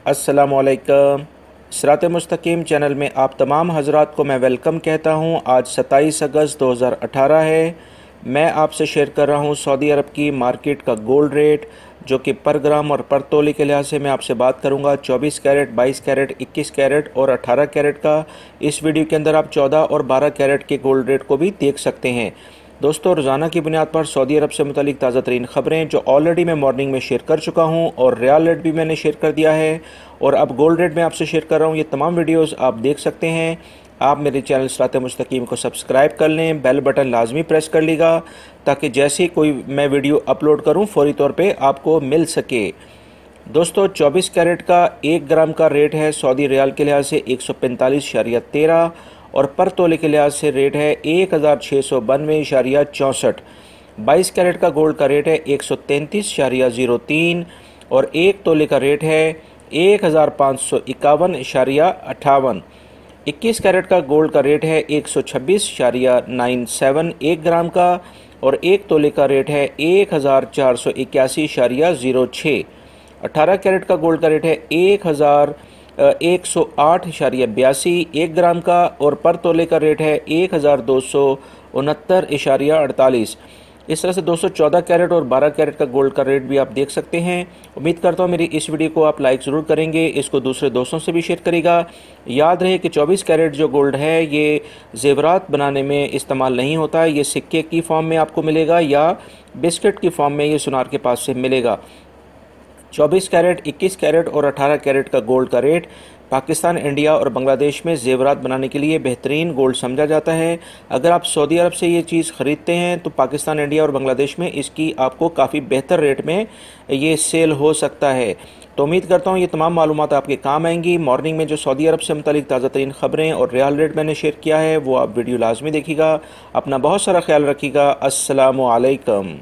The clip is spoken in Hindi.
अस्सलामुअलैकुम। सिरात मुस्तकीम चैनल में आप तमाम हजरात को मैं वेलकम कहता हूँ। आज 27 अगस्त 2018 है। मैं आपसे शेयर कर रहा हूँ सऊदी अरब की मार्केट का गोल्ड रेट, जो कि पर ग्राम और पर तोले के लिहाज से मैं आपसे बात करूँगा 24 कैरेट, 22 कैरेट, 21 कैरेट और 18 कैरेट का। इस वीडियो के अंदर आप 14 और 12 कैरेट के गोल्ड रेट को भी देख सकते हैं। दोस्तों, रोज़ाना की बुनियाद पर सऊदी अरब से मुतालिक ताज़ा तरीन खबरें जो ऑलरेडी मैं मॉर्निंग में शेयर कर चुका हूं, और रियाल रेट भी मैंने शेयर कर दिया है, और अब गोल्ड रेट में आपसे शेयर कर रहा हूं। ये तमाम वीडियोस आप देख सकते हैं। आप मेरे चैनल सिरात मुस्तकीम को सब्सक्राइब कर लें, बेल बटन लाजमी प्रेस कर लीजिएगा, ताकि जैसे ही कोई मैं वीडियो अपलोड करूँ फौरी तौर पर आपको मिल सके। दोस्तों, 24 कैरेट का 1 ग्राम का रेट है सऊदी रियाल के लिहाज से 145.13, और पर तोले के लिहाज से रेट है 1692.64। 22 कैरेट का गोल्ड का रेट है 133.03, और 1 तोले का रेट है 1551.58। 21 कैरेट का गोल्ड का रेट है 126.97 1 ग्राम का, और 1 तोले का रेट है 1481.06। 18 कैरेट का गोल्ड का रेट है 108.82 1 ग्राम का, और पर तोले का रेट है 1269.48। इस तरह से 214 कैरेट और 12 कैरेट का गोल्ड का रेट भी आप देख सकते हैं। उम्मीद करता हूँ मेरी इस वीडियो को आप लाइक ज़रूर करेंगे, इसको दूसरे दोस्तों से भी शेयर करेगा। याद रहे कि 24 कैरेट जो गोल्ड है ये ज़ेवरात बनाने में इस्तेमाल नहीं होता है। ये सिक्के की फॉर्म में आपको मिलेगा या बिस्किट की फॉर्म में ये सुनार के पास से मिलेगा। 24 कैरेट, 21 कैरेट और 18 कैरेट का गोल्ड का रेट पाकिस्तान, इंडिया और बांग्लादेश में ज़ेवरात बनाने के लिए बेहतरीन गोल्ड समझा जाता है। अगर आप सऊदी अरब से ये चीज़ ख़रीदते हैं तो पाकिस्तान, इंडिया और बांग्लादेश में इसकी आपको काफ़ी बेहतर रेट में ये सेल हो सकता है। तो उम्मीद करता हूँ ये तमाम मालूमात आपके काम आएंगी। मॉर्निंग में जो सऊदी अरब से मुतालिक ताज़ा तरीन खबरें और रियाल रेट मैंने शेयर किया है वो आप वीडियो लाजमी देखिएगा। अपना बहुत सारा ख्याल रखिएगा। अस्सलामु अलैकुम।